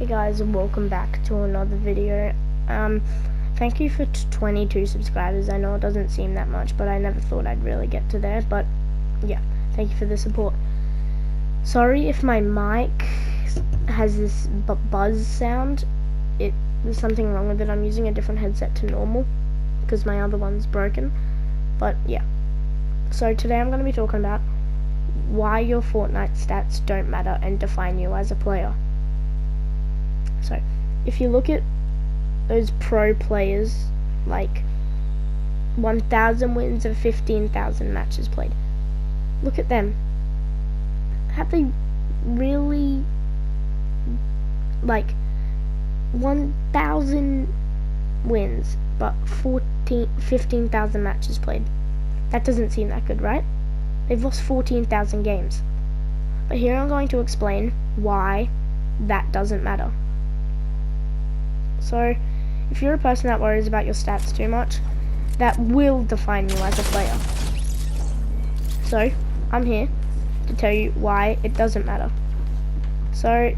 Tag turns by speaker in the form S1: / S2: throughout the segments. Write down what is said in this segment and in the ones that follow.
S1: Hey guys, and welcome back to another video. Thank you for 22 subscribers. I know it doesn't seem that much, but I never thought I'd really get to there. But yeah, thank you for the support. Sorry if my mic has this buzz sound. There's something wrong with it. I'm using a different headset to normal because my other one's broken. But yeah, so today I'm going to be talking about why your Fortnite stats don't matter and define you as a player. So, if you look at those pro players, like 1,000 wins and 15,000 matches played, look at them. Have they really, like, 1,000 wins, but 15,000 matches played? That doesn't seem that good, right? They've lost 14,000 games. But here I'm going to explain why that doesn't matter. So, if you're a person that worries about your stats too much, that will define you as a player. So, I'm here to tell you why it doesn't matter. So,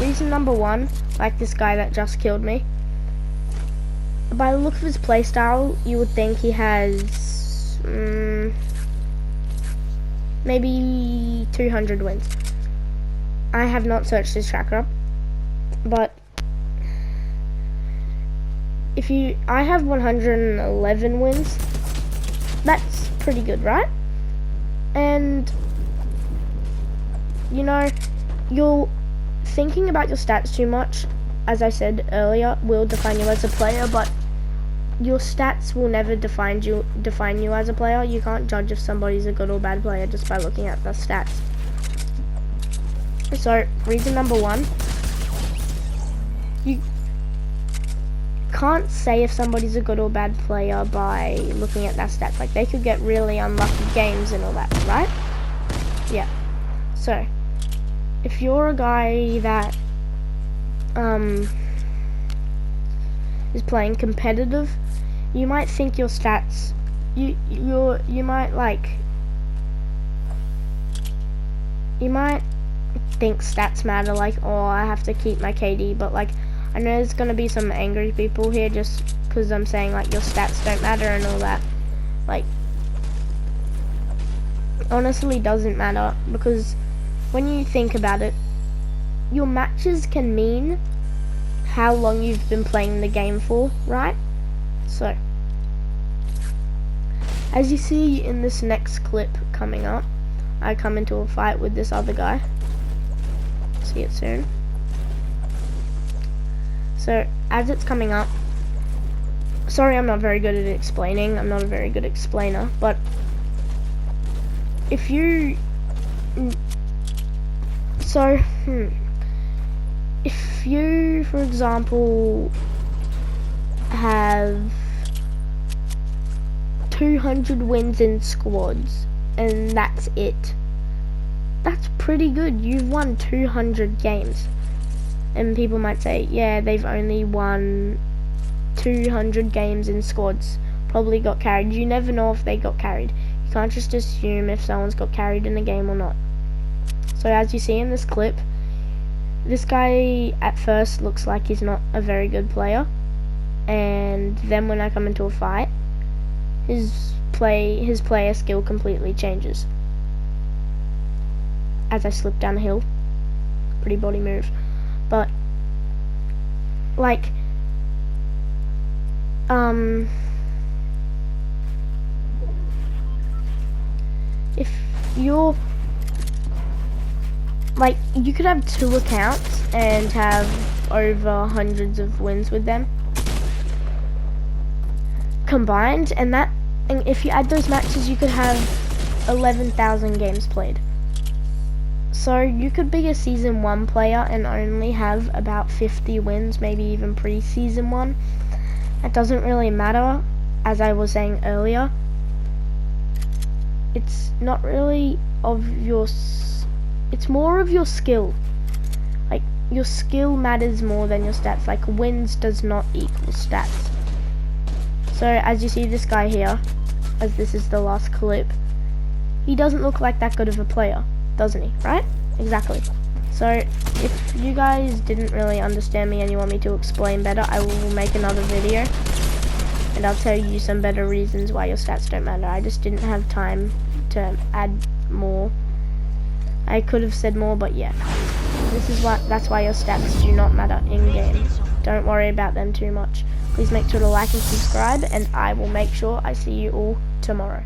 S1: reason number one, like this guy that just killed me, by the look of his playstyle, you would think he has maybe 200 wins. I have not searched his tracker up, but I have 111 wins. That's pretty good, right? And you know, you're thinking about your stats too much, as I said earlier, will define you as a player, but your stats will never define you as a player. You can't judge if somebody's a good or bad player just by looking at the stats. So, reason number one, you can't say if somebody's a good or bad player by looking at their stats. Like, they could get really unlucky games and all that, right? Yeah. So, if you're a guy that is playing competitive, you might think your stats, you might think stats matter, like, oh, I have to keep my KD, but like, I know there's gonna be some angry people here just because I'm saying like your stats don't matter and all that. Like, honestly doesn't matter, because when you think about it, your matches can mean how long you've been playing the game for, right? So, as you see in this next clip coming up, I come into a fight with this other guy. See it soon. So, as it's coming up, sorry I'm not very good at explaining, I'm not a very good explainer, but if you, if you, for example, have 200 wins in squads, and that's it, that's pretty good. You've won 200 games. And people might say, yeah, they've only won 200 games in squads, probably got carried. You never know if they got carried. You can't just assume if someone's got carried in a game or not. So as you see in this clip, this guy at first looks like he's not a very good player, and then when I come into a fight, his player skill completely changes. As I slip down a hill, pretty body move. But, like, if you're, like, you could have 2 accounts and have over hundreds of wins with them combined, and if you add those matches, you could have 11,000 games played. So you could be a Season 1 player and only have about 50 wins, maybe even pre-Season 1. It doesn't really matter, as I was saying earlier. It's not really it's more of your skill. Like, your skill matters more than your stats. Like, wins does not equal stats. So as you see this guy here, as this is the last clip, he doesn't look like that good of a player, doesn't he? Right? Exactly. So if you guys didn't really understand me and you want me to explain better, I will make another video and I'll tell you some better reasons why your stats don't matter. I just didn't have time to add more. I could have said more, but yeah, that's why your stats do not matter in game. Don't worry about them too much. Please make sure to like and subscribe, and I will make sure I see you all tomorrow.